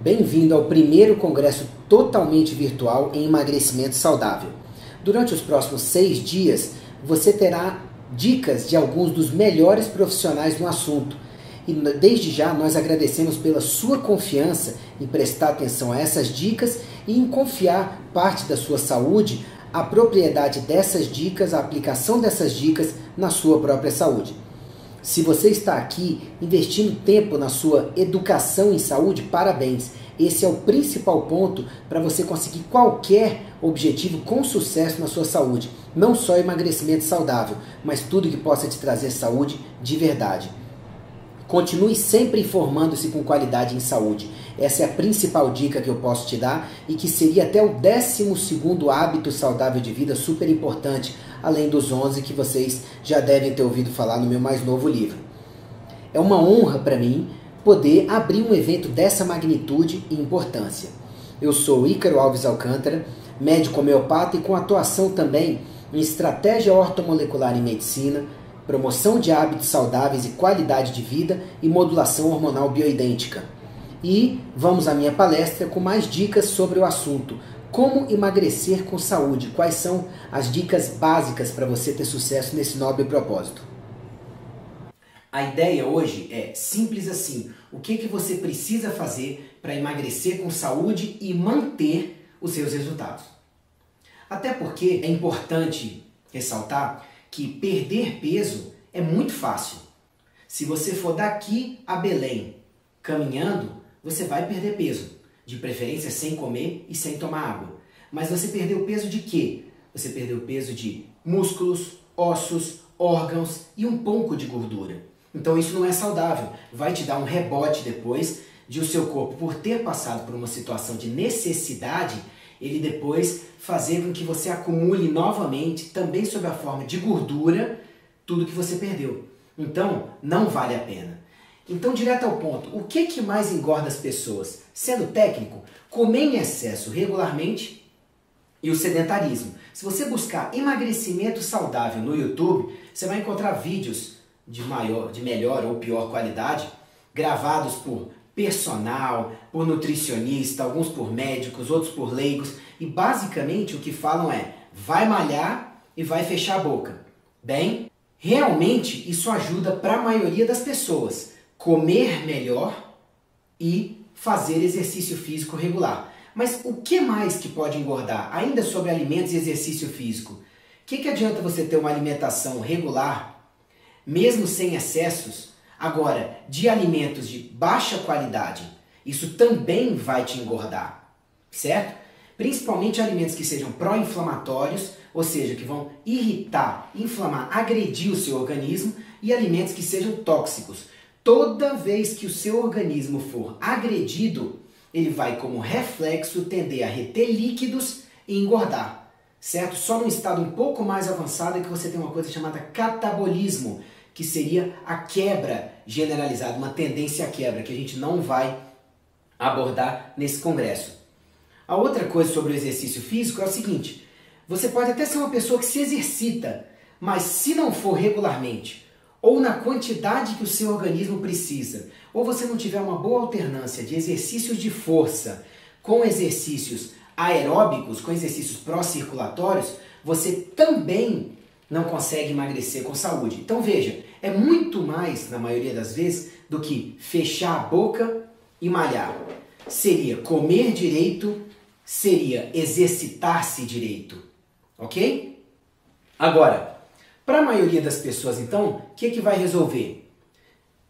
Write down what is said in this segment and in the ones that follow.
Bem-vindo ao primeiro congresso totalmente virtual em emagrecimento saudável. Durante os próximos 6 dias, você terá dicas de alguns dos melhores profissionais no assunto. E desde já nós agradecemos pela sua confiança em prestar atenção a essas dicas e em confiar parte da sua saúde, a propriedade dessas dicas, a aplicação dessas dicas na sua própria saúde. Se você está aqui investindo tempo na sua educação em saúde, parabéns! Esse é o principal ponto para você conseguir qualquer objetivo com sucesso na sua saúde. Não só emagrecimento saudável, mas tudo que possa te trazer saúde de verdade. Continue sempre informando-se com qualidade em saúde. Essa é a principal dica que eu posso te dar e que seria até o 12º hábito saudável de vida, super importante, além dos 11 que vocês já devem ter ouvido falar no meu mais novo livro. É uma honra para mim poder abrir um evento dessa magnitude e importância. Eu sou Ícaro Alves Alcântara, médico homeopata e com atuação também em estratégia ortomolecular em medicina, promoção de hábitos saudáveis e qualidade de vida e modulação hormonal bioidêntica. E vamos à minha palestra com mais dicas sobre o assunto. Como emagrecer com saúde? Quais são as dicas básicas para você ter sucesso nesse nobre propósito? A ideia hoje é simples assim. O que você precisa fazer para emagrecer com saúde e manter os seus resultados? Até porque é importante ressaltar que perder peso é muito fácil. Se você for daqui a Belém caminhando, você vai perder peso. De preferência sem comer e sem tomar água. Mas você perdeu peso de quê? Você perdeu peso de músculos, ossos, órgãos e um pouco de gordura. Então isso não é saudável. Vai te dar um rebote depois de o seu corpo, por ter passado por uma situação de necessidade, ele depois fazer com que você acumule novamente, também sob a forma de gordura, tudo que você perdeu. Então, não vale a pena. Então, direto ao ponto, o que mais engorda as pessoas? Sendo técnico, comer em excesso regularmente e o sedentarismo. Se você buscar emagrecimento saudável no YouTube, você vai encontrar vídeos de melhor ou pior qualidade, gravados por personal, por nutricionista, alguns por médicos, outros por leigos, e basicamente o que falam é: vai malhar e vai fechar a boca. Bem, realmente isso ajuda para a maioria das pessoas. Comer melhor e fazer exercício físico regular. Mas o que mais que pode engordar? Ainda sobre alimentos e exercício físico. O que adianta você ter uma alimentação regular, mesmo sem excessos, agora de alimentos de baixa qualidade? Isso também vai te engordar, certo? Principalmente alimentos que sejam pró-inflamatórios, ou seja, que vão irritar, inflamar, agredir o seu organismo, e alimentos que sejam tóxicos. Toda vez que o seu organismo for agredido, ele vai, como reflexo, tender a reter líquidos e engordar, certo? Só num estado um pouco mais avançado é que você tem uma coisa chamada catabolismo, que seria a quebra generalizada, uma tendência à quebra, que a gente não vai abordar nesse congresso. A outra coisa sobre o exercício físico é o seguinte: você pode até ser uma pessoa que se exercita, mas se não for regularmente, ou na quantidade que o seu organismo precisa, ou você não tiver uma boa alternância de exercícios de força com exercícios aeróbicos, com exercícios pró-circulatórios, você também não consegue emagrecer com saúde. Então veja, é muito mais, na maioria das vezes, do que fechar a boca e malhar. Seria comer direito, seria exercitar-se direito, ok? Agora, para a maioria das pessoas, então, o que vai resolver?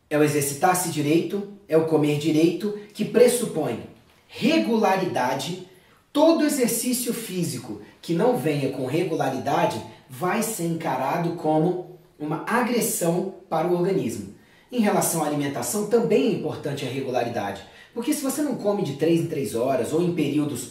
É o exercitar-se direito, é o comer direito, que pressupõe regularidade. Todo exercício físico que não venha com regularidade vai ser encarado como uma agressão para o organismo. Em relação à alimentação, também é importante a regularidade, porque se você não come de 3 em 3 horas ou em períodos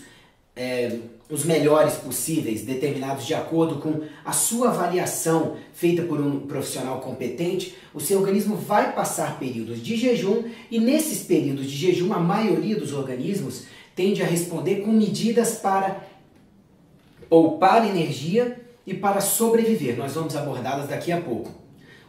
os melhores possíveis, determinados de acordo com a sua avaliação feita por um profissional competente, o seu organismo vai passar períodos de jejum, e nesses períodos de jejum a maioria dos organismos tende a responder com medidas para poupar energia e para sobreviver. Nós vamos abordá-las daqui a pouco.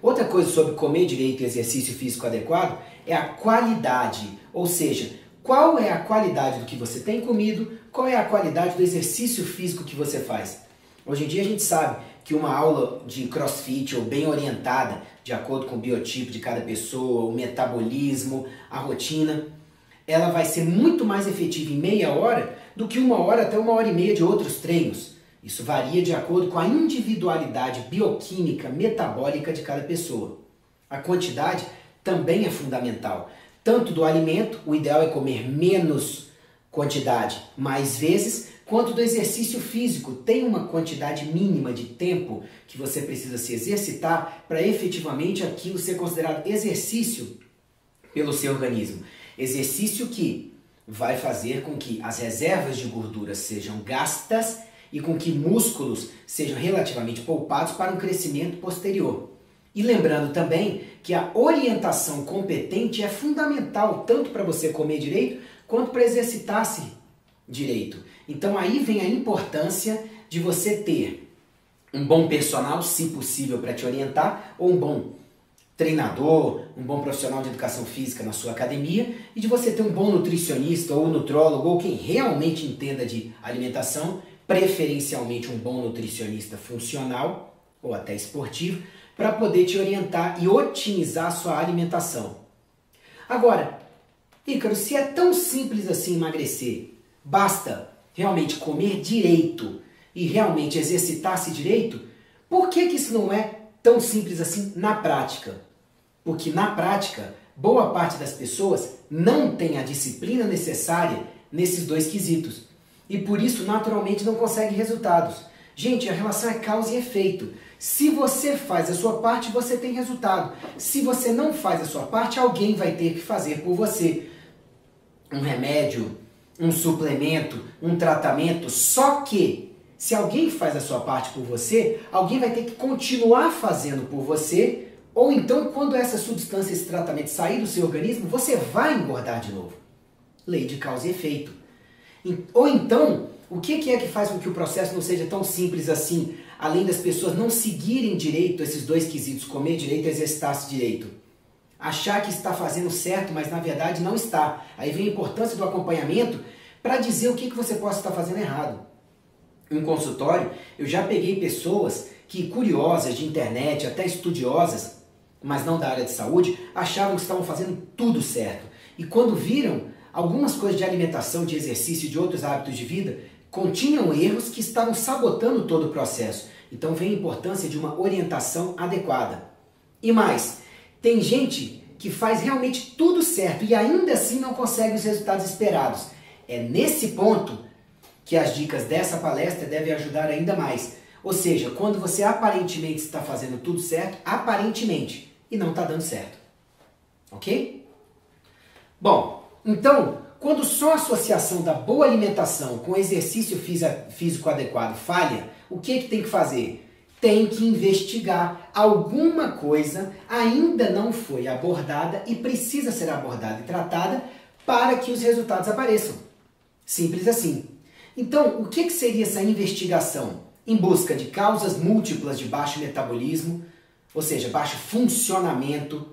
Outra coisa sobre comer direito e exercício físico adequado é a qualidade, ou seja, qual é a qualidade do que você tem comido, qual é a qualidade do exercício físico que você faz. Hoje em dia a gente sabe que uma aula de crossfit ou bem orientada, de acordo com o biotipo de cada pessoa, o metabolismo, a rotina, ela vai ser muito mais efetiva em meia hora do que 1 hora até 1 hora e meia de outros treinos. Isso varia de acordo com a individualidade bioquímica, metabólica de cada pessoa. A quantidade também é fundamental. Tanto do alimento, o ideal é comer menos quantidade, mais vezes, quanto do exercício físico. Tem uma quantidade mínima de tempo que você precisa se exercitar para efetivamente aquilo ser considerado exercício pelo seu organismo. Exercício que vai fazer com que as reservas de gordura sejam gastas e com que músculos sejam relativamente poupados para um crescimento posterior. E lembrando também que a orientação competente é fundamental tanto para você comer direito quanto para exercitar-se direito. Então aí vem a importância de você ter um bom personal, se possível, para te orientar, ou um bom treinador, um bom profissional de educação física na sua academia, e de você ter um bom nutricionista ou nutrólogo ou quem realmente entenda de alimentação, preferencialmente um bom nutricionista funcional ou até esportivo, para poder te orientar e otimizar a sua alimentação. Agora, Ícaro, se é tão simples assim emagrecer, basta realmente comer direito e realmente exercitar-se direito, por que isso não é tão simples assim na prática? Porque na prática, boa parte das pessoas não tem a disciplina necessária nesses dois quesitos. E por isso, naturalmente, não consegue resultados. Gente, a relação é causa e efeito. Se você faz a sua parte, você tem resultado. Se você não faz a sua parte, alguém vai ter que fazer por você. Um remédio, um suplemento, um tratamento. Só que, se alguém faz a sua parte por você, alguém vai ter que continuar fazendo por você. Ou então, quando essa substância, esse tratamento sair do seu organismo, você vai engordar de novo. Lei de causa e efeito. Ou então, o que é que faz com que o processo não seja tão simples assim, além das pessoas não seguirem direito esses dois quesitos, comer direito e exercitar-se direito? Achar que está fazendo certo, mas na verdade não está. Aí vem a importância do acompanhamento para dizer o que você pode estar fazendo errado. Em um consultório, eu já peguei pessoas que, curiosas de internet, até estudiosas, mas não da área de saúde, achavam que estavam fazendo tudo certo. E quando viram algumas coisas de alimentação, de exercício e de outros hábitos de vida, continham erros que estavam sabotando todo o processo. Então vem a importância de uma orientação adequada. E mais, tem gente que faz realmente tudo certo e ainda assim não consegue os resultados esperados. É nesse ponto que as dicas dessa palestra devem ajudar ainda mais. Ou seja, quando você aparentemente está fazendo tudo certo, aparentemente, e não está dando certo. Ok? Bom, então, quando só a associação da boa alimentação com exercício físico adequado falha, o que tem que fazer? Tem que investigar. Alguma coisa ainda não foi abordada e precisa ser abordada e tratada para que os resultados apareçam. Simples assim. Então, o que seria essa investigação? Em busca de causas múltiplas de baixo metabolismo, ou seja, baixo funcionamento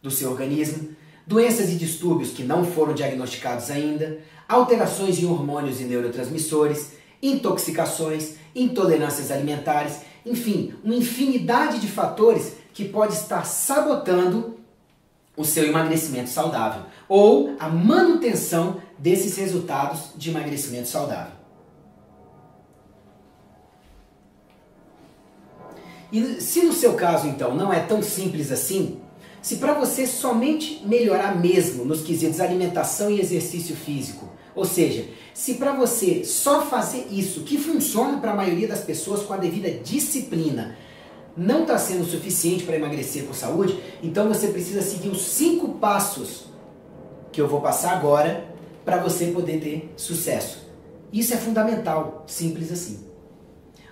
do seu organismo, doenças e distúrbios que não foram diagnosticados ainda, alterações em hormônios e neurotransmissores, intoxicações, intolerâncias alimentares, enfim, uma infinidade de fatores que pode estar sabotando o seu emagrecimento saudável ou a manutenção desses resultados de emagrecimento saudável. E se no seu caso, então, não é tão simples assim, se para você somente melhorar mesmo nos quesitos alimentação e exercício físico, ou seja, se para você só fazer isso, que funciona para a maioria das pessoas com a devida disciplina, não está sendo suficiente para emagrecer com saúde, então você precisa seguir os 5 passos que eu vou passar agora para você poder ter sucesso. Isso é fundamental, simples assim.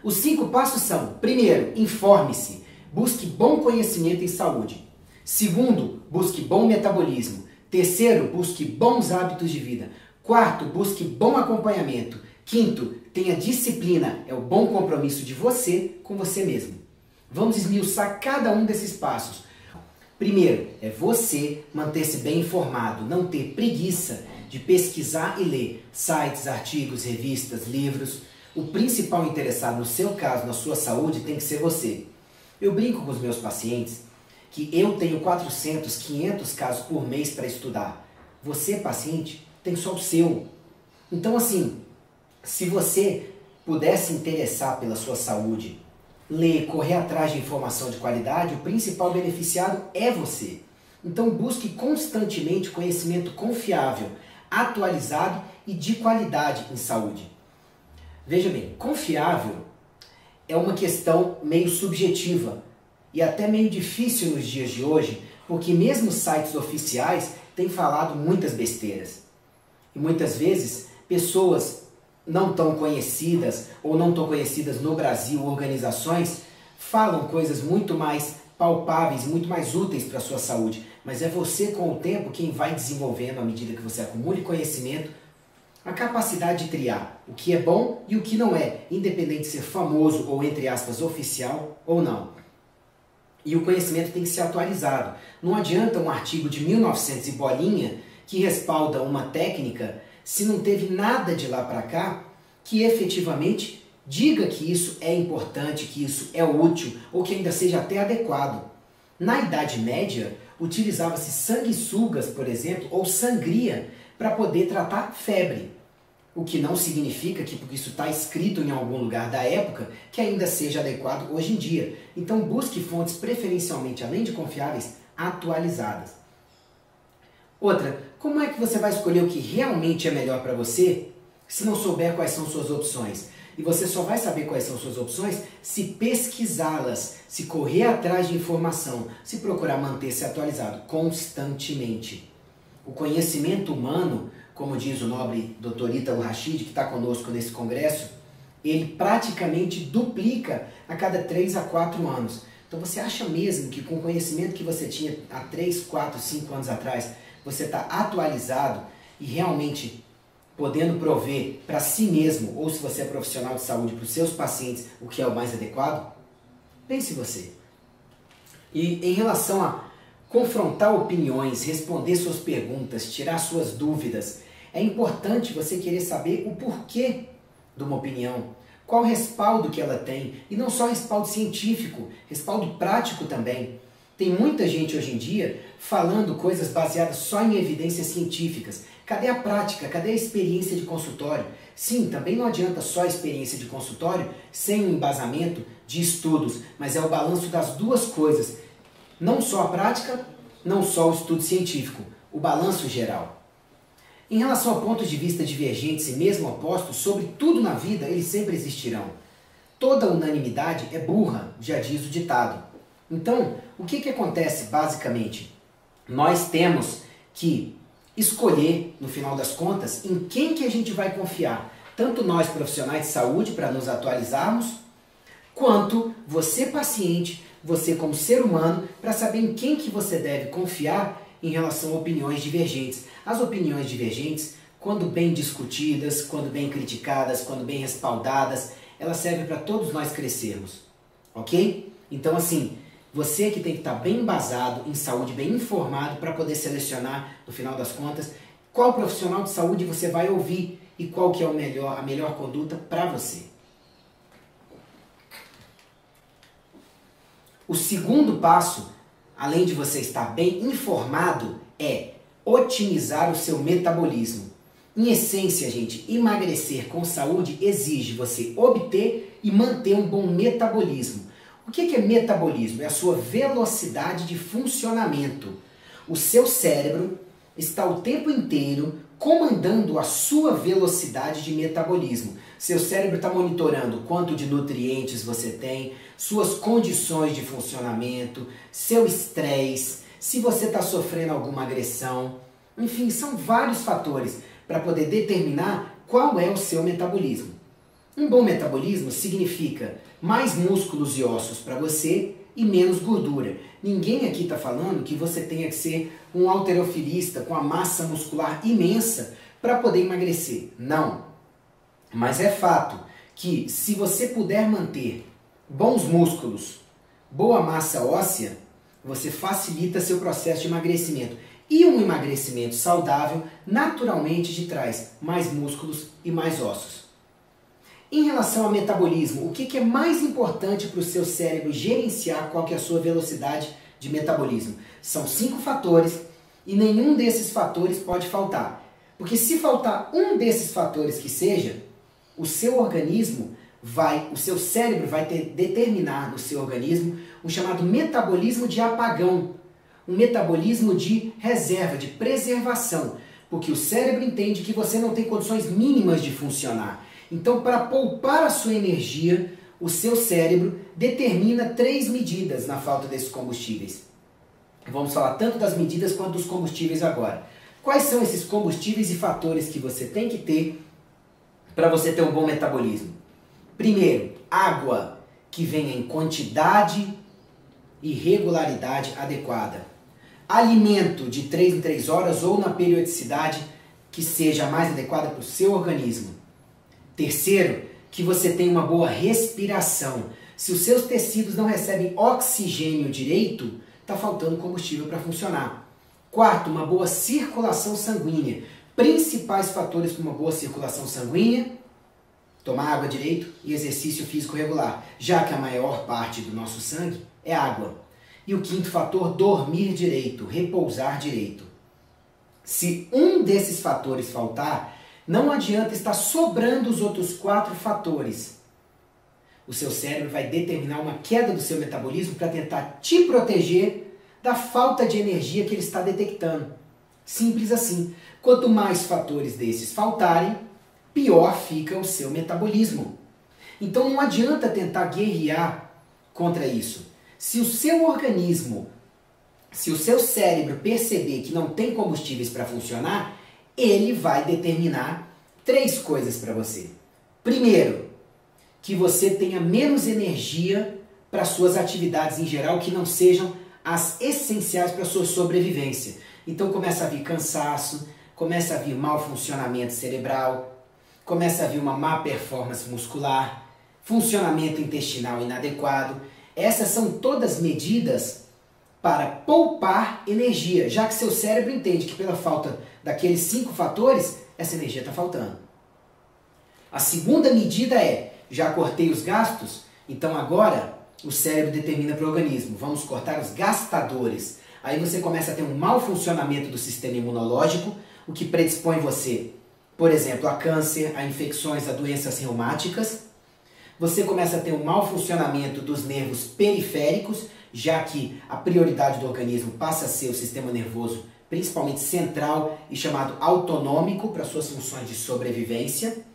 Os 5 passos são: primeiro, informe-se, busque bom conhecimento em saúde. Segundo, busque bom metabolismo. Terceiro, busque bons hábitos de vida. Quarto, busque bom acompanhamento. Quinto, tenha disciplina, é o bom compromisso de você com você mesmo. Vamos esmiuçar cada um desses passos. Primeiro, é você manter-se bem informado, não ter preguiça de pesquisar e ler sites, artigos, revistas, livros. O principal interessado no seu caso, na sua saúde, tem que ser você. Eu brinco com os meus pacientes que eu tenho 400, 500 casos por mês para estudar. Você, paciente, tem só o seu. Então, assim, se você puder se interessar pela sua saúde, ler, correr atrás de informação de qualidade, o principal beneficiado é você. Então, busque constantemente conhecimento confiável, atualizado e de qualidade em saúde. Veja bem, confiável é uma questão meio subjetiva e até meio difícil nos dias de hoje, porque mesmo sites oficiais têm falado muitas besteiras. E muitas vezes pessoas não tão conhecidas ou não tão conhecidas no Brasil, organizações, falam coisas muito mais palpáveis, muito mais úteis para a sua saúde. Mas é você, com o tempo, quem vai desenvolvendo, à medida que você acumule conhecimento, a capacidade de triar o que é bom e o que não é, independente de ser famoso ou, entre aspas, oficial ou não. E o conhecimento tem que ser atualizado. Não adianta um artigo de 1900 e bolinha que respalda uma técnica se não teve nada de lá para cá que efetivamente diga que isso é importante, que isso é útil ou que ainda seja até adequado. Na Idade Média, utilizava-se sanguessugas, por exemplo, ou sangria para poder tratar febre. O que não significa que, porque isso está escrito em algum lugar da época, que ainda seja adequado hoje em dia. Então busque fontes preferencialmente, além de confiáveis, atualizadas. Outra, como é que você vai escolher o que realmente é melhor para você se não souber quais são suas opções? E você só vai saber quais são suas opções se pesquisá-las, se correr atrás de informação, se procurar manter-se atualizado constantemente. O conhecimento humano, como diz o nobre Dr. Ítalo Rachid, que está conosco nesse congresso, ele praticamente duplica a cada 3 a 4 anos. Então você acha mesmo que com o conhecimento que você tinha há 3, 4, 5 anos atrás, você está atualizado e realmente podendo prover para si mesmo, ou se você é profissional de saúde, para os seus pacientes, o que é o mais adequado? Pense você. E em relação a confrontar opiniões, responder suas perguntas, tirar suas dúvidas, é importante você querer saber o porquê de uma opinião, qual o respaldo que ela tem, e não só respaldo científico, respaldo prático também. Tem muita gente hoje em dia falando coisas baseadas só em evidências científicas. Cadê a prática? Cadê a experiência de consultório? Sim, também não adianta só a experiência de consultório sem um embasamento de estudos, mas é o balanço das duas coisas. Não só a prática, não só o estudo científico, o balanço geral. Em relação a pontos de vista divergentes e mesmo opostos, sobre tudo na vida, eles sempre existirão. Toda unanimidade é burra, já diz o ditado. Então, o que acontece basicamente? Nós temos que escolher, no final das contas, em quem que a gente vai confiar. Tanto nós, profissionais de saúde, para nos atualizarmos, quanto você, paciente, você como ser humano, para saber em quem que você deve confiar em relação a opiniões divergentes. As opiniões divergentes, quando bem discutidas, quando bem criticadas, quando bem respaldadas, elas servem para todos nós crescermos, ok? Então, assim, você que tem que estar bem embasado em saúde, bem informado para poder selecionar, no final das contas, qual profissional de saúde você vai ouvir e qual que é a melhor conduta para você. O segundo passo, além de você estar bem informado, é otimizar o seu metabolismo. Em essência, gente, emagrecer com saúde exige você obter e manter um bom metabolismo. O que é metabolismo? É a sua velocidade de funcionamento. O seu cérebro está o tempo inteiro comandando a sua velocidade de metabolismo. Seu cérebro está monitorando quanto de nutrientes você tem, suas condições de funcionamento, seu estresse, se você está sofrendo alguma agressão. Enfim, são vários fatores para poder determinar qual é o seu metabolismo. Um bom metabolismo significa mais músculos e ossos para você e menos gordura. Ninguém aqui está falando que você tenha que ser um halterofilista com a massa muscular imensa para poder emagrecer. Não. Mas é fato que se você puder manter bons músculos, boa massa óssea você facilita seu processo de emagrecimento. E um emagrecimento saudável naturalmente te traz mais músculos e mais ossos. Em relação ao metabolismo, o que é mais importante para o seu cérebro gerenciar qual que é a sua velocidade de metabolismo? São 5 fatores e nenhum desses fatores pode faltar. Porque se faltar um desses fatores que seja, o seu organismo o seu cérebro vai determinar no seu organismo um chamado metabolismo de apagão, um metabolismo de reserva, de preservação, porque o cérebro entende que você não tem condições mínimas de funcionar. Então, para poupar a sua energia, o seu cérebro determina 3 medidas na falta desses combustíveis. Vamos falar tanto das medidas quanto dos combustíveis agora. Quais são esses combustíveis e fatores que você tem que ter para você ter um bom metabolismo? Primeiro, água, que venha em quantidade e regularidade adequada. Alimento de 3 em 3 horas ou na periodicidade que seja mais adequada para o seu organismo. Terceiro, que você tenha uma boa respiração. Se os seus tecidos não recebem oxigênio direito, está faltando combustível para funcionar. Quarto, uma boa circulação sanguínea. Principais fatores para uma boa circulação sanguínea: tomar água direito e exercício físico regular, já que a maior parte do nosso sangue é água. E o quinto fator, dormir direito, repousar direito. Se um desses fatores faltar, não adianta estar sobrando os outros 4 fatores. O seu cérebro vai determinar uma queda do seu metabolismo para tentar te proteger da falta de energia que ele está detectando. Simples assim. Quanto mais fatores desses faltarem, pior fica o seu metabolismo. Então não adianta tentar guerrear contra isso. Se o seu organismo, se o seu cérebro perceber que não tem combustíveis para funcionar, ele vai determinar 3 coisas para você. Primeiro, que você tenha menos energia para suas atividades em geral que não sejam as essenciais para a sua sobrevivência. Então começa a vir cansaço, começa a vir mau funcionamento cerebral, começa a vir uma má performance muscular, funcionamento intestinal inadequado. Essas são todas medidas para poupar energia, já que seu cérebro entende que pela falta daqueles 5 fatores, essa energia está faltando. A segunda medida é: já cortei os gastos, então agora o cérebro determina para o organismo, vamos cortar os gastadores. Aí você começa a ter um mau funcionamento do sistema imunológico, o que predispõe você, por exemplo, a câncer, a infecções, a doenças reumáticas. Você começa a ter um mau funcionamento dos nervos periféricos, já que a prioridade do organismo passa a ser o sistema nervoso, principalmente central e chamado autonômico, para suas funções de sobrevivência.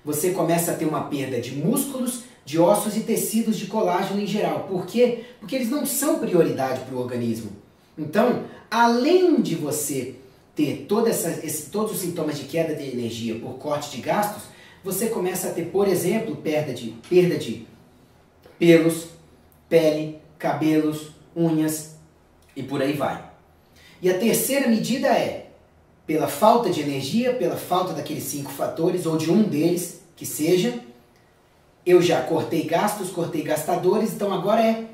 Você começa a ter uma perda de músculos, de ossos e tecidos de colágeno em geral. Por quê? Porque eles não são prioridade para o organismo. Então, além de você ter todos os sintomas de queda de energia por corte de gastos, você começa a ter, por exemplo, perda de pelos, pele, cabelos, unhas e por aí vai. E a terceira medida é, pela falta de energia, pela falta daqueles 5 fatores, ou de um deles, que seja, eu já cortei gastos, cortei gastadores, então agora é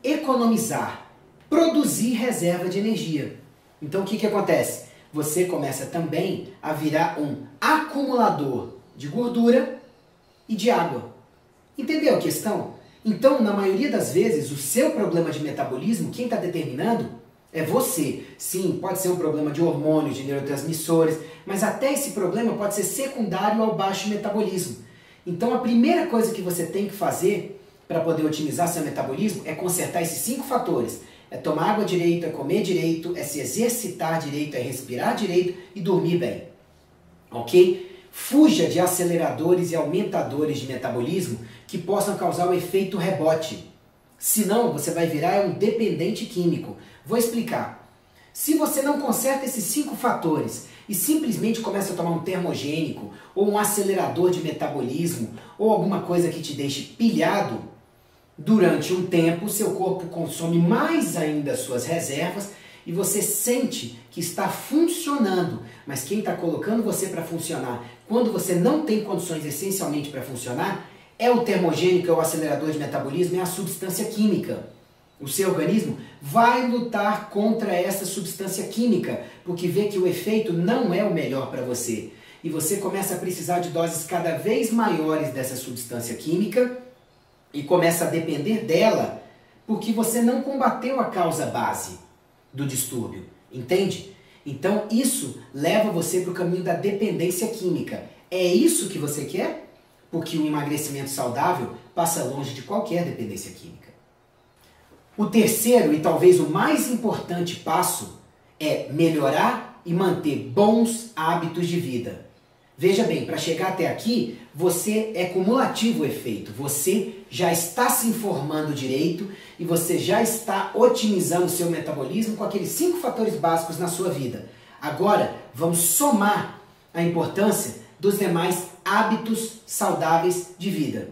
economizar, produzir reserva de energia. Então o que acontece? Você começa também a virar um acumulador de gordura e de água. Entendeu a questão? Então, na maioria das vezes, o seu problema de metabolismo, quem está determinando é você. Sim, pode ser um problema de hormônios, de neurotransmissores, mas até esse problema pode ser secundário ao baixo metabolismo. Então, a primeira coisa que você tem que fazer para poder otimizar seu metabolismo é consertar esses 5 fatores. É tomar água direito, é comer direito, é se exercitar direito, é respirar direito e dormir bem. Ok? Fuja de aceleradores e aumentadores de metabolismo que possam causar o efeito rebote. Senão, você vai virar um dependente químico. Vou explicar. Se você não conserta esses 5 fatores e simplesmente começa a tomar um termogênico ou um acelerador de metabolismo ou alguma coisa que te deixe pilhado, durante um tempo, seu corpo consome mais ainda as suas reservas e você sente que está funcionando. Mas quem está colocando você para funcionar quando você não tem condições essencialmente para funcionar é o termogênico, é o acelerador de metabolismo, é a substância química. O seu organismo vai lutar contra essa substância química, porque vê que o efeito não é o melhor para você. E você começa a precisar de doses cada vez maiores dessa substância química e começa a depender dela, porque você não combateu a causa base do distúrbio, entende? Então isso leva você para o caminho da dependência química. É isso que você quer? Porque o emagrecimento saudável passa longe de qualquer dependência química. O terceiro e talvez o mais importante passo é melhorar e manter bons hábitos de vida. Veja bem, para chegar até aqui, você é cumulativo o efeito. Você já está se informando direito e você já está otimizando o seu metabolismo com aqueles 5 fatores básicos na sua vida. Agora, vamos somar a importância dos demais hábitos saudáveis de vida.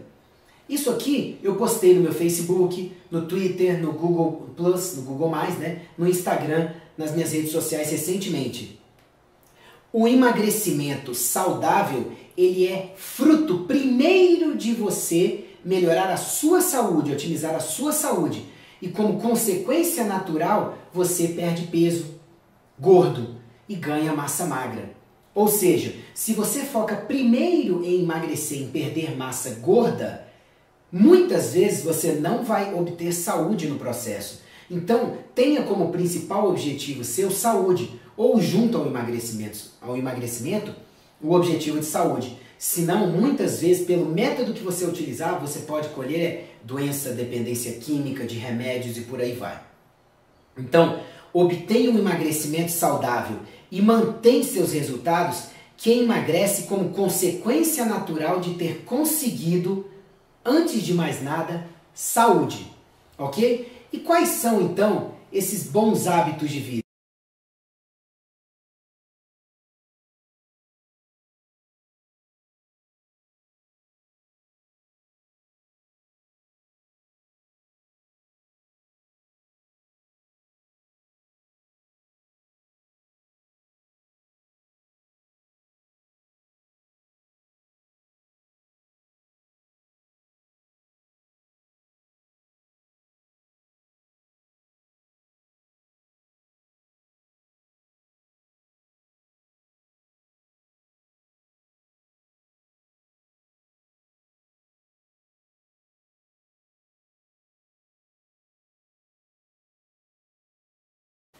Isso aqui eu postei no meu Facebook, no Twitter, no Google Plus, no Google+, né, no Instagram, nas minhas redes sociais recentemente. O emagrecimento saudável, ele é fruto primeiro de você melhorar a sua saúde, otimizar a sua saúde. E como consequência natural, você perde peso, gordo e ganha massa magra. Ou seja, se você foca primeiro em emagrecer, em perder massa gorda, muitas vezes você não vai obter saúde no processo. Então, tenha como principal objetivo seu saúde, ou junto ao emagrecimento, o objetivo de saúde. Senão, muitas vezes, pelo método que você utilizar, você pode colher doença, dependência química, de remédios e por aí vai. Então, obtenha um emagrecimento saudável e mantém seus resultados. Quem emagrece como consequência natural de ter conseguido, antes de mais nada, saúde. Ok? E quais são, então, esses bons hábitos de vida?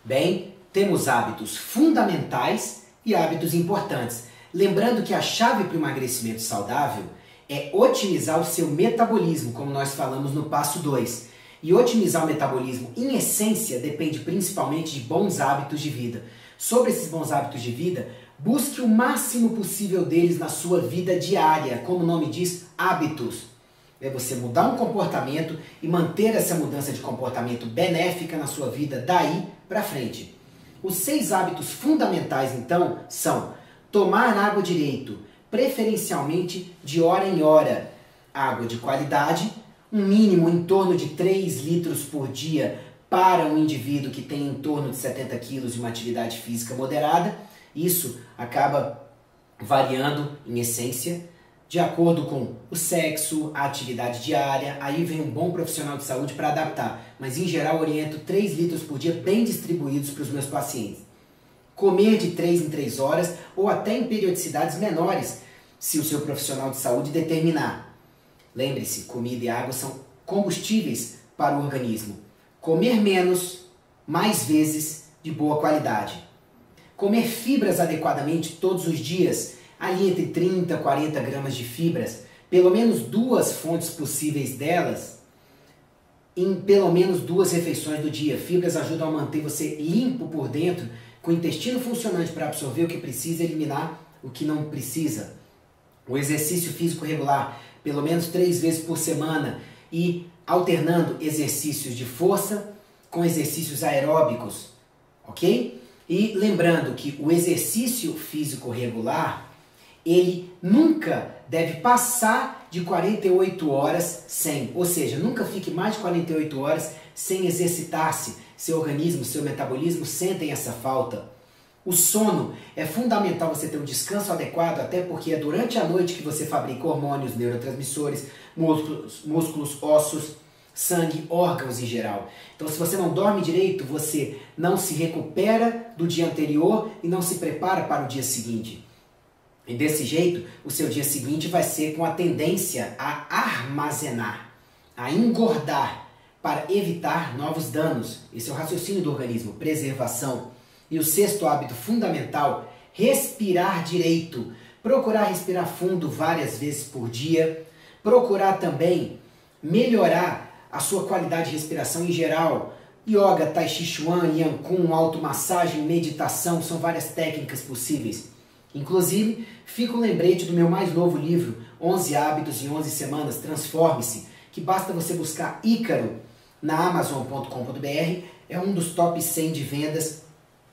Bem, temos hábitos fundamentais e hábitos importantes. Lembrando que a chave para o emagrecimento saudável é otimizar o seu metabolismo, como nós falamos no passo 2. E otimizar o metabolismo, em essência, depende principalmente de bons hábitos de vida. Sobre esses bons hábitos de vida, busque o máximo possível deles na sua vida diária, como o nome diz, hábitos. É você mudar um comportamento e manter essa mudança de comportamento benéfica na sua vida daí para frente. Os 6 hábitos fundamentais, então, são tomar água direito, preferencialmente de hora em hora, água de qualidade, um mínimo em torno de 3 litros por dia para um indivíduo que tem em torno de 70 quilos de uma atividade física moderada. Isso acaba variando, em essência, de acordo com o sexo, a atividade diária. Aí vem um bom profissional de saúde para adaptar. Mas, em geral, oriento 3 litros por dia bem distribuídos para os meus pacientes. Comer de 3 em 3 horas ou até em periodicidades menores, se o seu profissional de saúde determinar. Lembre-se, comida e água são combustíveis para o organismo. Comer menos, mais vezes, de boa qualidade. Comer fibras adequadamente todos os dias, ali entre 30 e 40 gramas de fibras, pelo menos 2 fontes possíveis delas, em pelo menos 2 refeições do dia. Fibras ajudam a manter você limpo por dentro, com o intestino funcionante para absorver o que precisa e eliminar o que não precisa. O exercício físico regular, pelo menos 3 vezes por semana, e alternando exercícios de força com exercícios aeróbicos, ok? E lembrando que o exercício físico regular, ele nunca deve passar de 48 horas sem, ou seja, nunca fique mais de 48 horas sem exercitar-se. Seu organismo, seu metabolismo sentem essa falta. O sono é fundamental você ter um descanso adequado, até porque é durante a noite que você fabrica hormônios, neurotransmissores, músculos, ossos. sangue, órgãos em geral. Então, se você não dorme direito, você não se recupera do dia anterior e não se prepara para o dia seguinte. E desse jeito, o seu dia seguinte vai ser com a tendência a armazenar, a engordar, para evitar novos danos. Esse é o raciocínio do organismo, preservação. E o sexto hábito fundamental, respirar direito. Procurar respirar fundo várias vezes por dia. Procurar também melhorar a sua qualidade de respiração em geral. Yoga, Tai Chi Chuan, Yan Kun, automassagem, meditação, são várias técnicas possíveis. Inclusive, fica um lembrete do meu mais novo livro, 11 Hábitos em 11 Semanas, Transforme-se, que basta você buscar Ícaro na Amazon.com.br, é um dos top 100 de vendas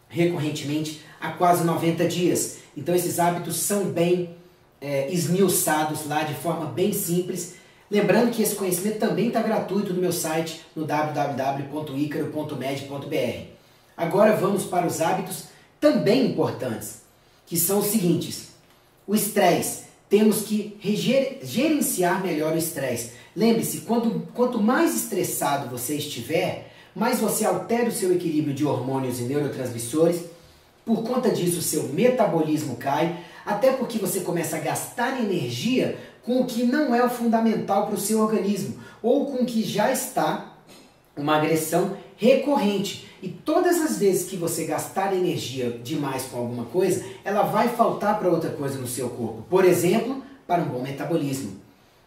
recorrentemente há quase 90 dias. Então esses hábitos são bem esmiuçados lá de forma bem simples. Lembrando que esse conhecimento também está gratuito no meu site, no www.icaro.med.br. Agora vamos para os hábitos também importantes, que são os seguintes. O estresse. Temos que gerenciar melhor o estresse. Lembre-se, quanto mais estressado você estiver, mais você altera o seu equilíbrio de hormônios e neurotransmissores. Por conta disso, o seu metabolismo cai, até porque você começa a gastar energia com o que não é o fundamental para o seu organismo, ou com o que já está uma agressão recorrente. E todas as vezes que você gastar energia demais com alguma coisa, ela vai faltar para outra coisa no seu corpo. Por exemplo, para um bom metabolismo.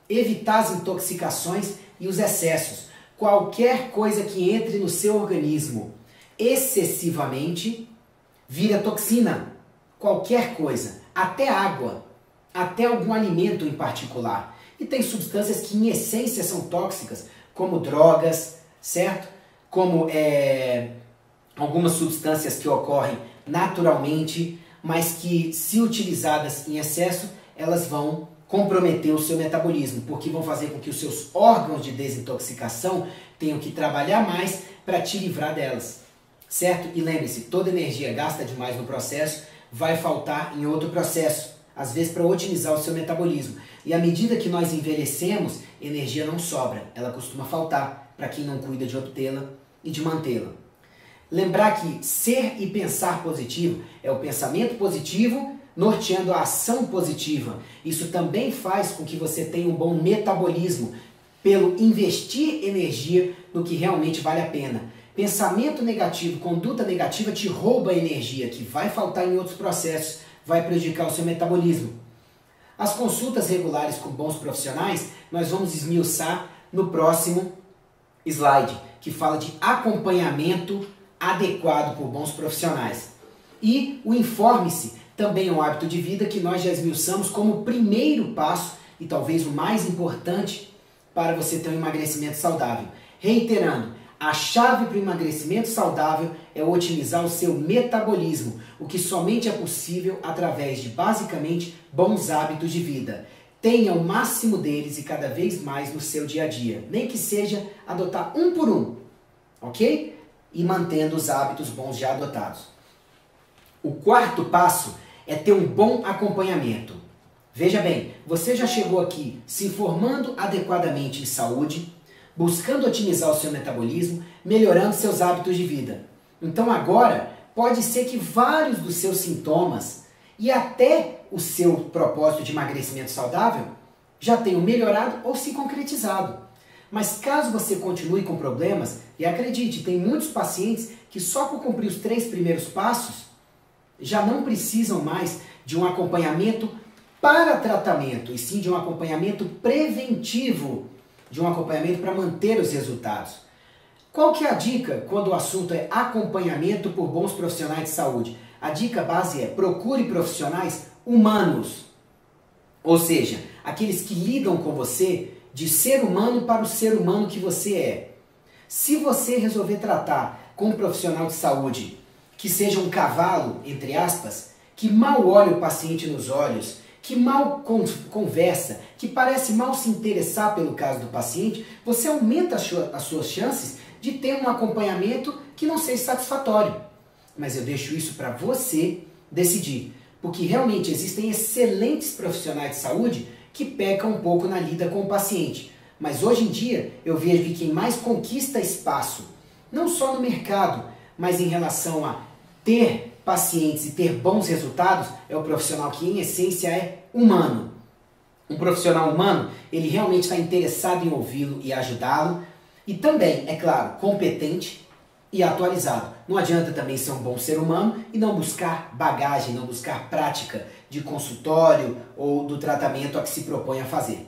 Evitar as intoxicações e os excessos. Qualquer coisa que entre no seu organismo excessivamente vira toxina. Qualquer coisa, até água, até algum alimento em particular. E tem substâncias que em essência são tóxicas, como drogas, certo? Como algumas substâncias que ocorrem naturalmente, mas que, se utilizadas em excesso, elas vão comprometer o seu metabolismo, porque vão fazer com que os seus órgãos de desintoxicação tenham que trabalhar mais para te livrar delas, certo? E lembre-se, toda energia gasta demais no processo vai faltar em outro processo, às vezes para otimizar o seu metabolismo. E à medida que nós envelhecemos, energia não sobra, ela costuma faltar para quem não cuida de obtê-la e de mantê-la. Lembrar que ser e pensar positivo é o pensamento positivo norteando a ação positiva. Isso também faz com que você tenha um bom metabolismo pelo investir energia no que realmente vale a pena. Pensamento negativo, conduta negativa te rouba energia que vai faltar em outros processos, vai prejudicar o seu metabolismo. As consultas regulares com bons profissionais nós vamos esmiuçar no próximo slide, que fala de acompanhamento adequado por bons profissionais. E o informe-se também é um hábito de vida que nós já esmiuçamos como o primeiro passo e talvez o mais importante para você ter um emagrecimento saudável. Reiterando, a chave para o emagrecimento saudável é otimizar o seu metabolismo, o que somente é possível através de basicamente bons hábitos de vida. Tenha o máximo deles e cada vez mais no seu dia a dia, nem que seja adotar um por um, ok? E mantendo os hábitos bons já adotados. O quarto passo é ter um bom acompanhamento. Veja bem, você já chegou aqui se informando adequadamente em saúde, buscando otimizar o seu metabolismo, melhorando seus hábitos de vida. Então agora, pode ser que vários dos seus sintomas e até o seu propósito de emagrecimento saudável já tenham melhorado ou se concretizado. Mas caso você continue com problemas, e acredite, tem muitos pacientes que só por cumprir os 3 primeiros passos já não precisam mais de um acompanhamento para tratamento, e sim de um acompanhamento preventivo, de um acompanhamento para manter os resultados. Qual que é a dica quando o assunto é acompanhamento por bons profissionais de saúde? A dica base é: procure profissionais humanos, ou seja, aqueles que lidam com você de ser humano para o ser humano que você é. Se você resolver tratar com um profissional de saúde que seja um cavalo, entre aspas, que mal olha o paciente nos olhos, que mal conversa, que parece mal se interessar pelo caso do paciente, você aumenta as suas chances de ter um acompanhamento que não seja satisfatório. Mas eu deixo isso para você decidir, porque realmente existem excelentes profissionais de saúde que pecam um pouco na lida com o paciente. Mas hoje em dia eu vejo que quem mais conquista espaço, não só no mercado, mas em relação a ter pacientes e ter bons resultados, é o profissional que em essência é humano. Um profissional humano, ele realmente está interessado em ouvi-lo e ajudá-lo, e também, é claro, competente e atualizado. Não adianta também ser um bom ser humano e não buscar bagagem, não buscar prática de consultório ou do tratamento a que se propõe a fazer.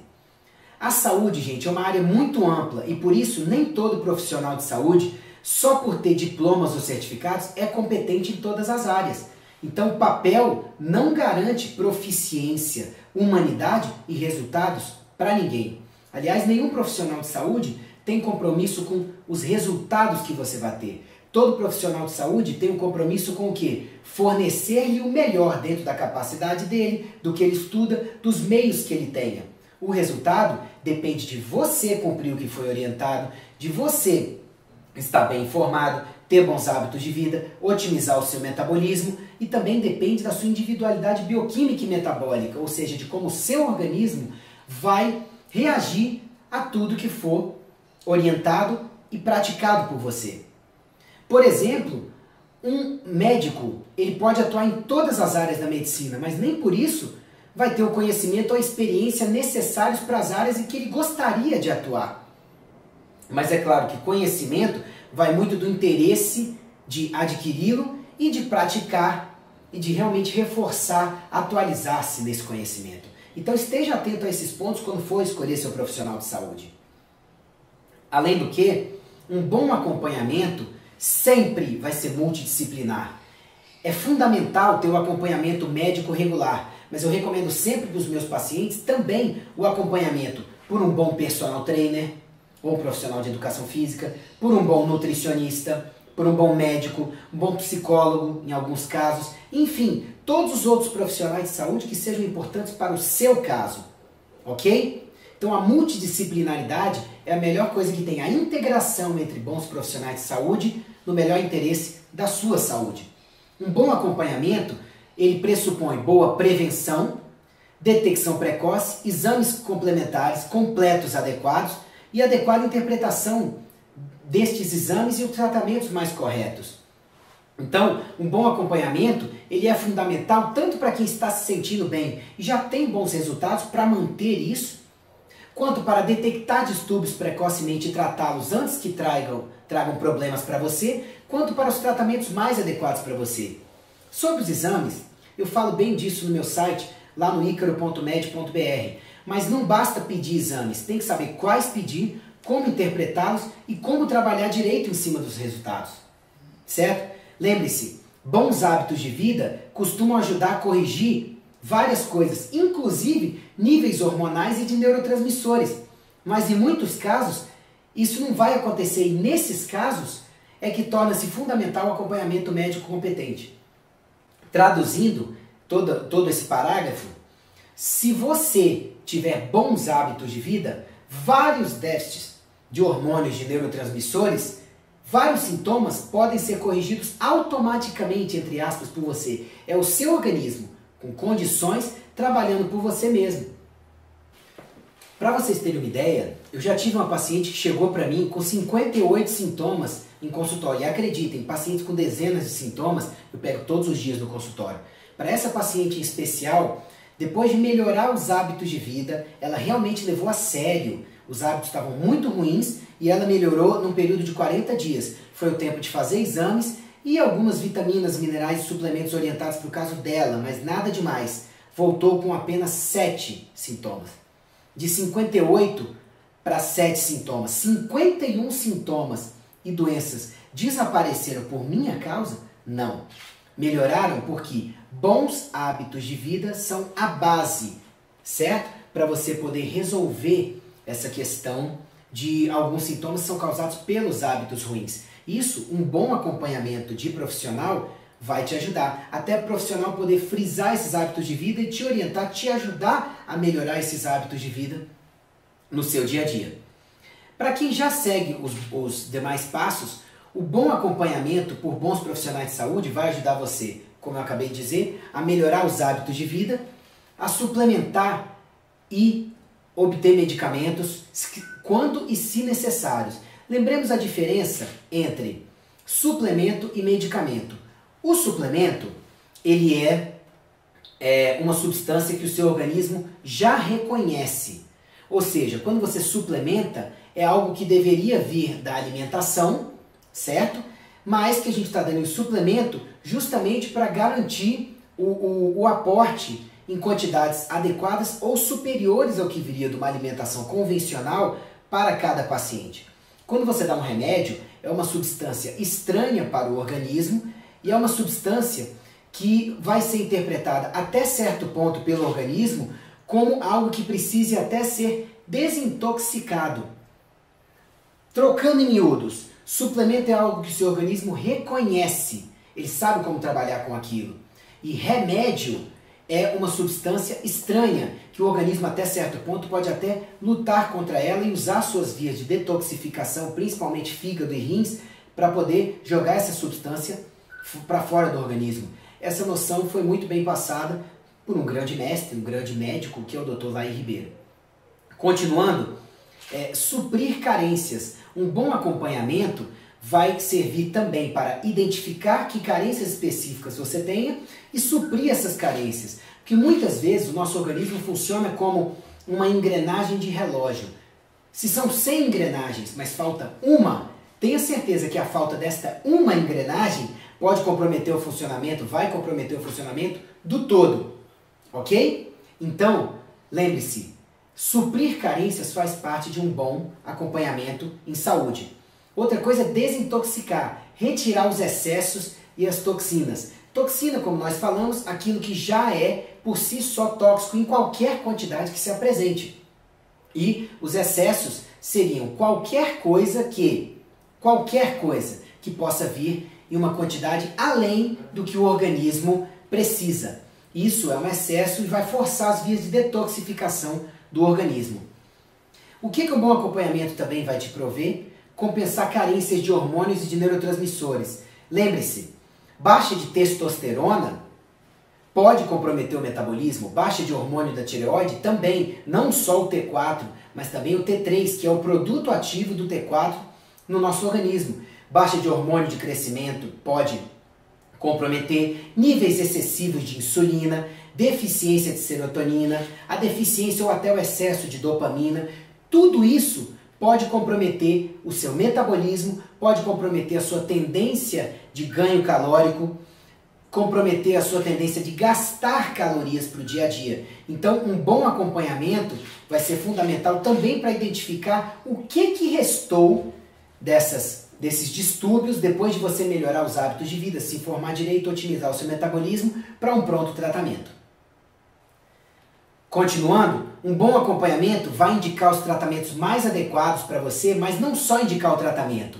A saúde, gente, é uma área muito ampla e por isso nem todo profissional de saúde, só por ter diplomas ou certificados, é competente em todas as áreas. Então, o papel não garante proficiência, humanidade e resultados para ninguém. Aliás, nenhum profissional de saúde tem compromisso com os resultados que você vai ter. Todo profissional de saúde tem um compromisso com o quê? Fornecer-lhe o melhor dentro da capacidade dele, do que ele estuda, dos meios que ele tenha. O resultado depende de você cumprir o que foi orientado, de você estar bem informado, ter bons hábitos de vida, otimizar o seu metabolismo e também depende da sua individualidade bioquímica e metabólica, ou seja, de como o seu organismo vai reagir a tudo que for orientado e praticado por você. Por exemplo, um médico, ele pode atuar em todas as áreas da medicina, mas nem por isso vai ter o conhecimento ou a experiência necessários para as áreas em que ele gostaria de atuar. Mas é claro que conhecimento vai muito do interesse de adquiri-lo e de praticar e de realmente reforçar, atualizar-se nesse conhecimento. Então esteja atento a esses pontos quando for escolher seu profissional de saúde. Além do que, um bom acompanhamento sempre vai ser multidisciplinar. É fundamental ter o acompanhamento médico regular, mas eu recomendo sempre para os meus pacientes também o acompanhamento por um bom personal trainer, ou um profissional de educação física, por um bom nutricionista, por um bom médico, um bom psicólogo em alguns casos, enfim, todos os outros profissionais de saúde que sejam importantes para o seu caso, ok? Então a multidisciplinaridade é a melhor coisa que tem, a integração entre bons profissionais de saúde no melhor interesse da sua saúde. Um bom acompanhamento, ele pressupõe boa prevenção, detecção precoce, exames complementares completos adequados e adequada interpretação destes exames e os tratamentos mais corretos. Então, um bom acompanhamento, ele é fundamental tanto para quem está se sentindo bem e já tem bons resultados para manter isso, quanto para detectar distúrbios precocemente e tratá-los antes que tragam problemas para você, quanto para os tratamentos mais adequados para você. Sobre os exames, eu falo bem disso no meu site, lá no icaro.med.br, mas não basta pedir exames, tem que saber quais pedir, como interpretá-los e como trabalhar direito em cima dos resultados, certo? Lembre-se, bons hábitos de vida costumam ajudar a corrigir várias coisas, inclusive níveis hormonais e de neurotransmissores. Mas em muitos casos, isso não vai acontecer e nesses casos é que torna-se fundamental o acompanhamento médico competente. Traduzindo todo esse parágrafo, se você tiver bons hábitos de vida, vários déficits de hormônios, de neurotransmissores, vários sintomas podem ser corrigidos automaticamente, entre aspas, por você. É o seu organismo, com condições, trabalhando por você mesmo. Para vocês terem uma ideia, eu já tive uma paciente que chegou para mim com 58 sintomas em consultório. E acreditem, pacientes com dezenas de sintomas, eu pego todos os dias no consultório. Para essa paciente em especial, depois de melhorar os hábitos de vida, ela realmente levou a sério. Os hábitos estavam muito ruins e ela melhorou num período de 40 dias. Foi o tempo de fazer exames e algumas vitaminas, minerais e suplementos orientados para o caso dela, mas nada demais. Voltou com apenas 7 sintomas. De 58 para 7 sintomas. 51 sintomas e doenças desapareceram por minha causa? Não. Melhoraram porque bons hábitos de vida são a base, certo? Para você poder resolver essa questão de alguns sintomas que são causados pelos hábitos ruins. Isso, um bom acompanhamento de profissional vai te ajudar. Até o profissional poder frisar esses hábitos de vida e te orientar, te ajudar a melhorar esses hábitos de vida no seu dia a dia. Para quem já segue os demais passos, o bom acompanhamento por bons profissionais de saúde vai ajudar você, como eu acabei de dizer, a melhorar os hábitos de vida, a suplementar e obter medicamentos quando e se necessários. Lembremos a diferença entre suplemento e medicamento. O suplemento, ele é uma substância que o seu organismo já reconhece. Ou seja, quando você suplementa, é algo que deveria vir da alimentação, certo? Mas que a gente está dando em suplemento justamente para garantir o aporte em quantidades adequadas ou superiores ao que viria de uma alimentação convencional para cada paciente. Quando você dá um remédio, é uma substância estranha para o organismo e é uma substância que vai ser interpretada até certo ponto pelo organismo como algo que precise até ser desintoxicado. Trocando em miúdos, suplemento é algo que o seu organismo reconhece, ele sabe como trabalhar com aquilo. E remédio é uma substância estranha, que o organismo até certo ponto pode até lutar contra ela e usar suas vias de detoxificação, principalmente fígado e rins, para poder jogar essa substância para fora do organismo. Essa noção foi muito bem passada por um grande mestre, um grande médico, que é o Dr. Laí Ribeiro. Continuando, suprir carências. Um bom acompanhamento vai servir também para identificar que carências específicas você tenha e suprir essas carências. Porque muitas vezes o nosso organismo funciona como uma engrenagem de relógio. Se são 100 engrenagens, mas falta uma, tenha certeza que a falta desta uma engrenagem pode comprometer o funcionamento, vai comprometer o funcionamento do todo. Ok? Então, lembre-se, suprir carências faz parte de um bom acompanhamento em saúde. Outra coisa é desintoxicar, retirar os excessos e as toxinas. Toxina, como nós falamos, aquilo que já é por si só tóxico em qualquer quantidade que se apresente. E os excessos seriam qualquer coisa que possa vir em uma quantidade além do que o organismo precisa. Isso é um excesso e vai forçar as vias de detoxificação do organismo. O que um bom acompanhamento também vai te prover? Compensar carências de hormônios e de neurotransmissores. Lembre-se, baixa de testosterona pode comprometer o metabolismo, baixa de hormônio da tireoide também, não só o T4, mas também o T3, que é o produto ativo do T4 no nosso organismo. Baixa de hormônio de crescimento pode comprometer níveis excessivos de insulina, deficiência de serotonina, a deficiência ou até o excesso de dopamina. Tudo isso pode comprometer o seu metabolismo, pode comprometer a sua tendência de ganho calórico, comprometer a sua tendência de gastar calorias para o dia a dia. Então, um bom acompanhamento vai ser fundamental também para identificar o que restou desses distúrbios depois de você melhorar os hábitos de vida, se informar direito, otimizar o seu metabolismo para um pronto tratamento. Continuando, um bom acompanhamento vai indicar os tratamentos mais adequados para você, mas não só indicar o tratamento.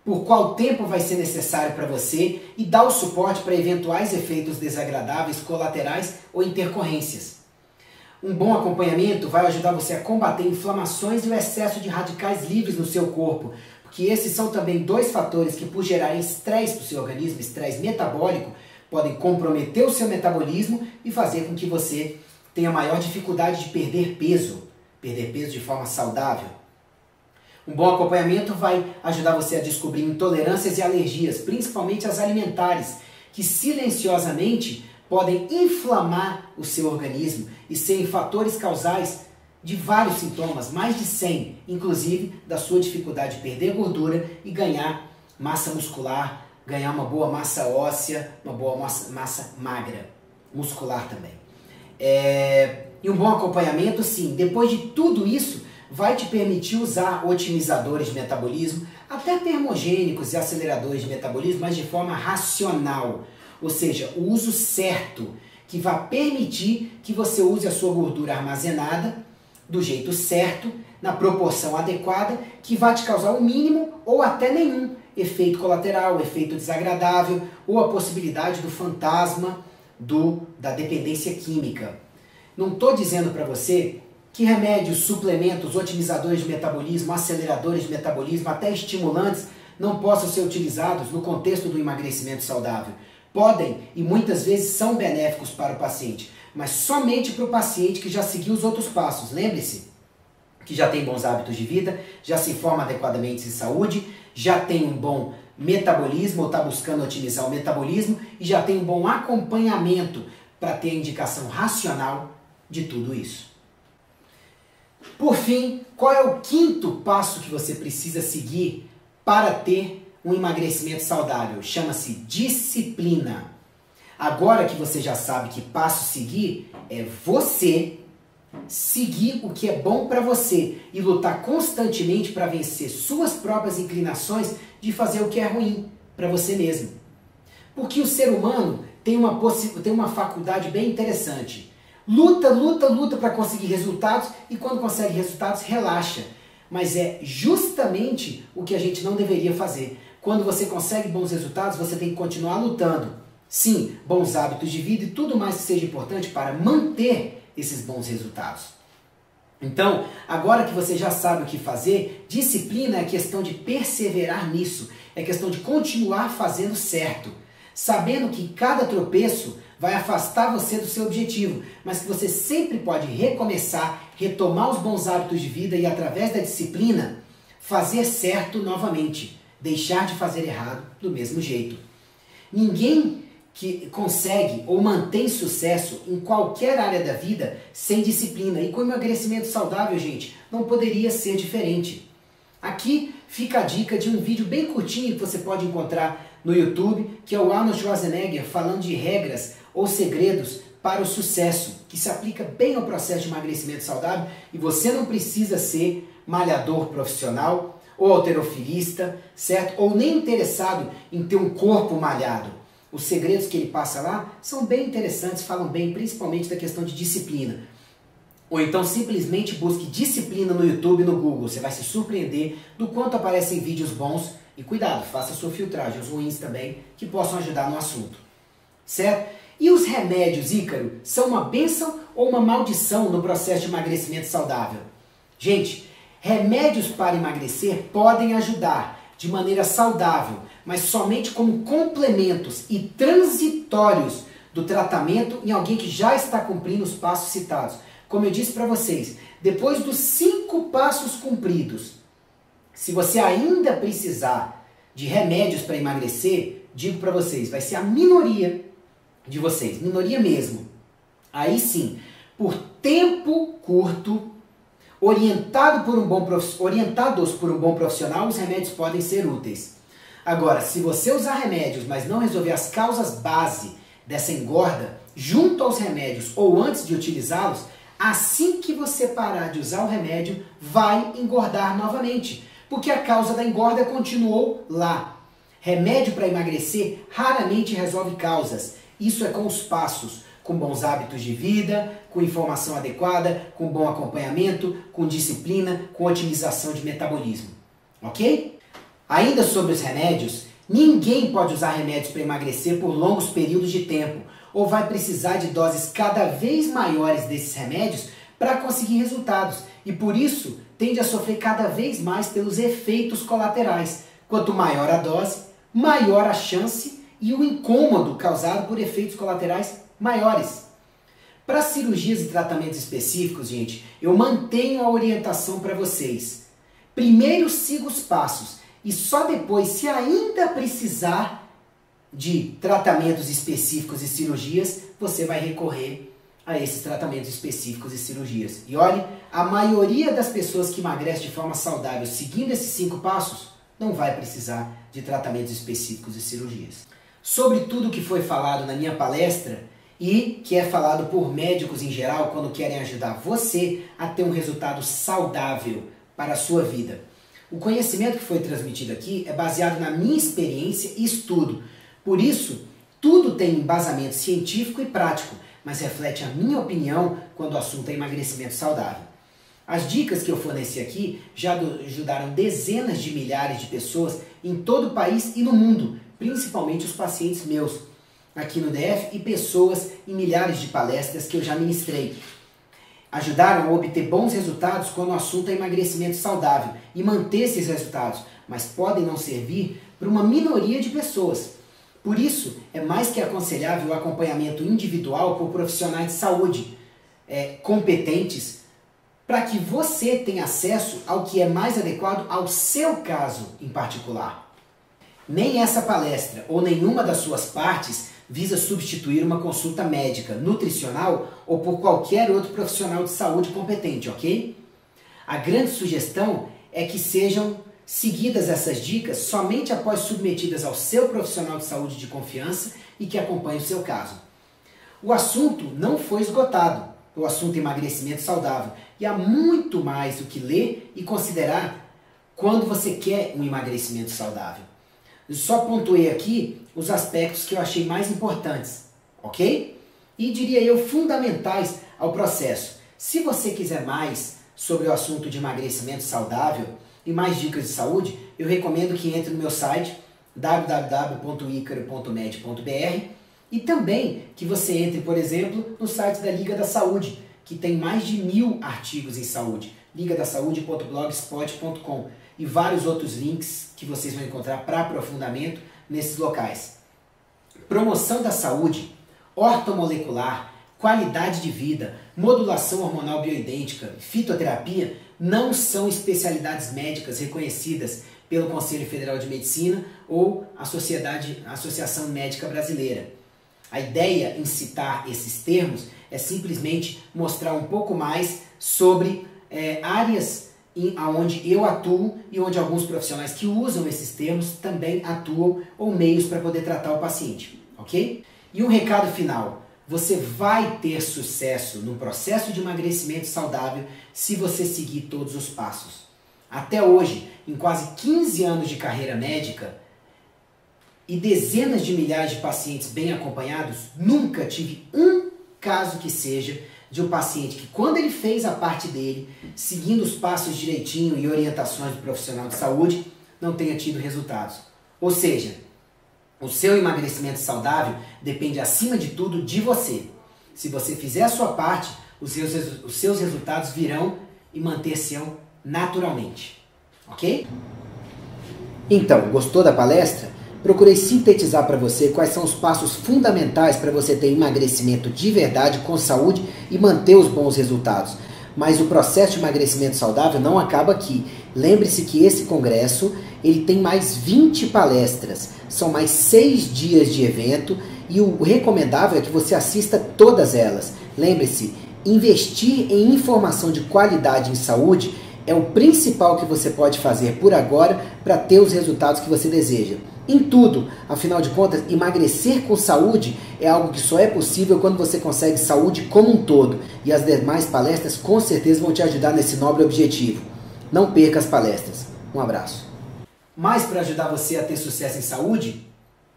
Por qual tempo vai ser necessário para você e dar o suporte para eventuais efeitos desagradáveis, colaterais ou intercorrências. Um bom acompanhamento vai ajudar você a combater inflamações e o excesso de radicais livres no seu corpo, porque esses são também dois fatores que, por gerarem estresse para o seu organismo, estresse metabólico, podem comprometer o seu metabolismo e fazer com que você tenha maior dificuldade de perder peso de forma saudável. Um bom acompanhamento vai ajudar você a descobrir intolerâncias e alergias, principalmente as alimentares, que silenciosamente podem inflamar o seu organismo e serem fatores causais de vários sintomas, mais de 100, inclusive da sua dificuldade de perder gordura e ganhar massa muscular, ganhar uma boa massa óssea, uma boa massa magra, muscular também. E um bom acompanhamento, sim, depois de tudo isso, vai te permitir usar otimizadores de metabolismo, até termogênicos e aceleradores de metabolismo, mas de forma racional. Ou seja, o uso certo, que vai permitir que você use a sua gordura armazenada do jeito certo, na proporção adequada, que vai te causar o mínimo ou até nenhum efeito colateral, efeito desagradável, ou a possibilidade do fantasma da dependência química. Não estou dizendo para você que remédios, suplementos, otimizadores de metabolismo, aceleradores de metabolismo, até estimulantes não possam ser utilizados no contexto do emagrecimento saudável. Podem e muitas vezes são benéficos para o paciente, mas somente para o paciente que já seguiu os outros passos. Lembre-se, que já tem bons hábitos de vida, já se informa adequadamente em saúde, já tem um bom metabolismo ou está buscando otimizar o metabolismo e já tem um bom acompanhamento para ter a indicação racional de tudo isso. Por fim, qual é o quinto passo que você precisa seguir para ter um emagrecimento saudável? Chama-se disciplina. Agora que você já sabe que passo seguir, é você seguir o que é bom para você e lutar constantemente para vencer suas próprias inclinações de fazer o que é ruim para você mesmo. Porque o ser humano tem uma faculdade bem interessante. Luta, luta, luta para conseguir resultados e quando consegue resultados, relaxa. Mas é justamente o que a gente não deveria fazer. Quando você consegue bons resultados, você tem que continuar lutando. Sim, bons hábitos de vida e tudo mais que seja importante para manter esses bons resultados. Então, agora que você já sabe o que fazer, disciplina é questão de perseverar nisso, é questão de continuar fazendo certo, sabendo que cada tropeço vai afastar você do seu objetivo, mas que você sempre pode recomeçar, retomar os bons hábitos de vida e através da disciplina fazer certo novamente, deixar de fazer errado do mesmo jeito. Ninguém que consegue ou mantém sucesso em qualquer área da vida sem disciplina. E com emagrecimento saudável, gente, não poderia ser diferente. Aqui fica a dica de um vídeo bem curtinho que você pode encontrar no YouTube, que é o Arnold Schwarzenegger falando de regras ou segredos para o sucesso, que se aplica bem ao processo de emagrecimento saudável e você não precisa ser malhador profissional ou halterofilista, certo? Ou nem interessado em ter um corpo malhado. Os segredos que ele passa lá são bem interessantes, falam bem principalmente da questão de disciplina. Ou então simplesmente busque disciplina no YouTube e no Google. Você vai se surpreender do quanto aparecem vídeos bons. E cuidado, faça a sua filtragem, os ruins também, que possam ajudar no assunto. Certo? E os remédios, Ícaro, são uma bênção ou uma maldição no processo de emagrecimento saudável? Gente, remédios para emagrecer podem ajudar de maneira saudável, mas somente como complementos e transitórios do tratamento em alguém que já está cumprindo os passos citados. Como eu disse para vocês, depois dos 5 passos cumpridos, se você ainda precisar de remédios para emagrecer, digo para vocês, vai ser a minoria de vocês, minoria mesmo. Aí sim, por tempo curto, orientados por um bom profissional, os remédios podem ser úteis. Agora, se você usar remédios, mas não resolver as causas base dessa engorda, junto aos remédios ou antes de utilizá-los, assim que você parar de usar o remédio, vai engordar novamente, porque a causa da engorda continuou lá. Remédio para emagrecer raramente resolve causas. Isso é com os passos, com bons hábitos de vida, com informação adequada, com bom acompanhamento, com disciplina, com otimização de metabolismo. Ok? Ainda sobre os remédios, ninguém pode usar remédios para emagrecer por longos períodos de tempo, ou vai precisar de doses cada vez maiores desses remédios para conseguir resultados, e por isso tende a sofrer cada vez mais pelos efeitos colaterais. Quanto maior a dose, maior a chance e o incômodo causado por efeitos colaterais maiores. Para cirurgias e tratamentos específicos, gente, eu mantenho a orientação para vocês. Primeiro siga os passos e só depois, se ainda precisar de tratamentos específicos e cirurgias, você vai recorrer a esses tratamentos específicos e cirurgias. E olhe, a maioria das pessoas que emagrecem de forma saudável seguindo esses 5 passos não vai precisar de tratamentos específicos e cirurgias. Sobre tudo que foi falado na minha palestra e que é falado por médicos em geral quando querem ajudar você a ter um resultado saudável para a sua vida. O conhecimento que foi transmitido aqui é baseado na minha experiência e estudo. Por isso, tudo tem embasamento científico e prático, mas reflete a minha opinião quando o assunto é emagrecimento saudável. As dicas que eu forneci aqui já ajudaram dezenas de milhares de pessoas em todo o país e no mundo, principalmente os pacientes meus aqui no DF e pessoas em milhares de palestras que eu já ministrei. Ajudaram a obter bons resultados quando o assunto é emagrecimento saudável e manter esses resultados, mas podem não servir para uma minoria de pessoas. Por isso, é mais que aconselhável o acompanhamento individual por profissionais de saúde competentes para que você tenha acesso ao que é mais adequado ao seu caso em particular. Nem essa palestra ou nenhuma das suas partes visa substituir uma consulta médica, nutricional ou por qualquer outro profissional de saúde competente, ok? A grande sugestão é que sejam seguidas essas dicas somente após submetidas ao seu profissional de saúde de confiança e que acompanhe o seu caso. O assunto não foi esgotado, o assunto emagrecimento saudável, e há muito mais o que ler e considerar quando você quer um emagrecimento saudável. Eu só pontuei aqui os aspectos que eu achei mais importantes, ok? E diria eu fundamentais ao processo. Se você quiser mais sobre o assunto de emagrecimento saudável e mais dicas de saúde, eu recomendo que entre no meu site www.icaro.med.br e também que você entre, por exemplo, no site da Liga da Saúde, que tem mais de 1000 artigos em saúde, ligadasaude.blogspot.com, e vários outros links que vocês vão encontrar para aprofundamento nesses locais. Promoção da saúde, ortomolecular, qualidade de vida, modulação hormonal bioidêntica, fitoterapia não são especialidades médicas reconhecidas pelo Conselho Federal de Medicina ou a Associação Médica Brasileira. A ideia em citar esses termos é simplesmente mostrar um pouco mais sobre áreas onde eu atuo e onde alguns profissionais que usam esses termos também atuam, ou meios para poder tratar o paciente, ok? E um recado final: você vai ter sucesso no processo de emagrecimento saudável se você seguir todos os passos. Até hoje, em quase 15 anos de carreira médica e dezenas de milhares de pacientes bem acompanhados, nunca tive um caso que seja de um paciente que, quando ele fez a parte dele, seguindo os passos direitinho e orientações do profissional de saúde, não tenha tido resultados. Ou seja, o seu emagrecimento saudável depende, acima de tudo, de você. Se você fizer a sua parte, os seus resultados virão e manter-se-ão naturalmente. Ok? Então, gostou da palestra? Procurei sintetizar para você quais são os passos fundamentais para você ter emagrecimento de verdade, com saúde e manter os bons resultados. Mas o processo de emagrecimento saudável não acaba aqui. Lembre-se que esse congresso ele tem mais 20 palestras, são mais 6 dias de evento e o recomendável é que você assista todas elas. Lembre-se, investir em informação de qualidade em saúde é o principal que você pode fazer por agora para ter os resultados que você deseja. Em tudo, afinal de contas, emagrecer com saúde é algo que só é possível quando você consegue saúde como um todo. E as demais palestras com certeza vão te ajudar nesse nobre objetivo. Não perca as palestras. Um abraço. Mais para ajudar você a ter sucesso em saúde?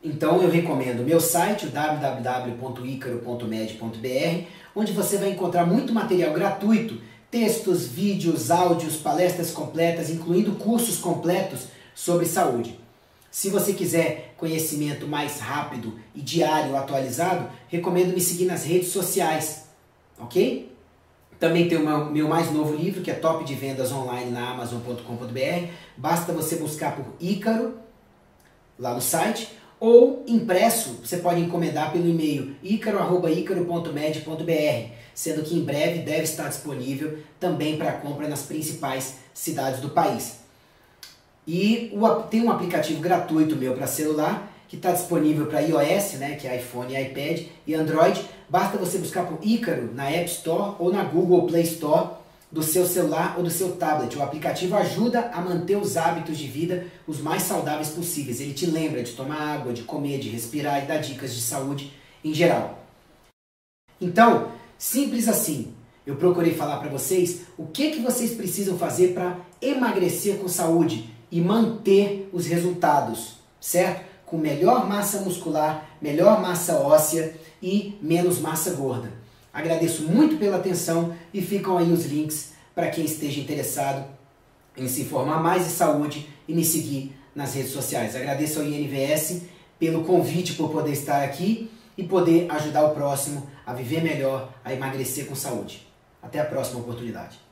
Então eu recomendo meu site, www.icaro.med.br, onde você vai encontrar muito material gratuito, textos, vídeos, áudios, palestras completas, incluindo cursos completos sobre saúde. Se você quiser conhecimento mais rápido e diário atualizado, recomendo me seguir nas redes sociais, ok? Também tem o meu mais novo livro, que é Top de Vendas Online na Amazon.com.br. Basta você buscar por Ícaro, lá no site, ou impresso, você pode encomendar pelo e-mail icaro@icaro.med.br, sendo que em breve deve estar disponível também para compra nas principais cidades do país. E tem um aplicativo gratuito meu para celular, que está disponível para iOS, né, que é iPhone, iPad e Android. Basta você buscar por Ícaro na App Store ou na Google Play Store do seu celular ou do seu tablet. O aplicativo ajuda a manter os hábitos de vida os mais saudáveis possíveis. Ele te lembra de tomar água, de comer, de respirar e dá dicas de saúde em geral. Então, simples assim. Eu procurei falar para vocês o que vocês precisam fazer para emagrecer com saúde e manter os resultados, certo? Com melhor massa muscular, melhor massa óssea e menos massa gorda. Agradeço muito pela atenção e ficam aí os links para quem esteja interessado em se informar mais de saúde e me seguir nas redes sociais. Agradeço ao INVS pelo convite por poder estar aqui e poder ajudar o próximo a viver melhor, a emagrecer com saúde. Até a próxima oportunidade.